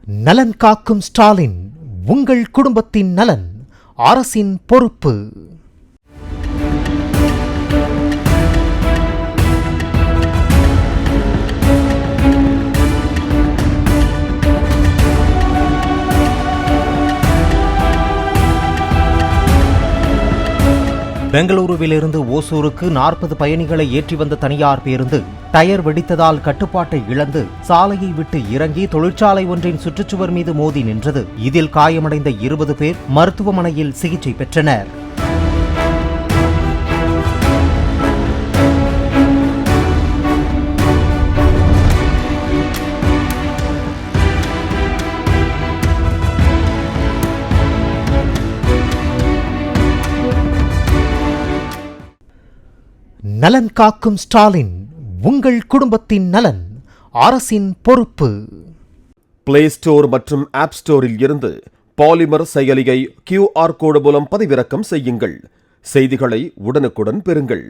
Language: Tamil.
நலன் காக்கும் ஸ்டாலின், உங்கள் குடும்பத்தின் நலன் அரசின் பொறுப்பு. பெங்களூருவிலிருந்து ஓசூருக்கு 40 பயணிகளை ஏற்றி வந்த தனியார் பேருந்து டயர் வெடித்ததால் கட்டுப்பாட்டை இழந்து சாலையை விட்டு இறங்கி தொழிற்சாலை ஒன்றின் சுற்றுச்சுவர் மீது மோதி நின்றது. இதில் காயமடைந்த 20 பேர் மருத்துவமனையில் சிகிச்சை பெற்றனர். நலன் காக்கும் ஸ்டாலின், உங்கள் குடும்பத்தின் நலன் அரசின் பொறுப்பு. பிளே ஸ்டோர் மற்றும் ஆப் ஸ்டோரில் இருந்து பாலிமர் செயலியை QR கோடு மூலம் பதிவிறக்கம் செய்யுங்கள். செய்திகளை உடனுக்குடன் பெறுங்கள்.